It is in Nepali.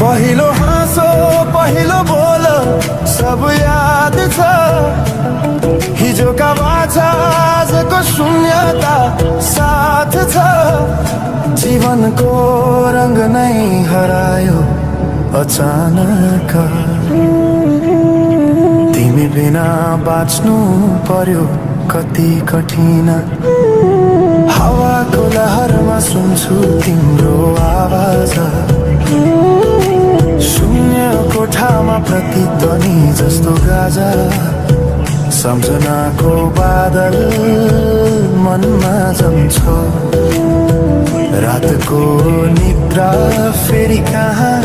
पहिलो हाँसो पहिलो बोल सब याद छ हिजोका बाछा आजको शून्यता साथ छ जीवनको रंग नै हरायो अचानक तिमी बिना बाँच्नु पर्यो कति कठिन हावाको लहरमा सुन्छु तिम्रो आवाज शून्य कोठामा प्रतिध्वनि जस्तो गाजा सम्झनाको बादल मनमा जम्छ रातको निद्रा फेरि कहाँ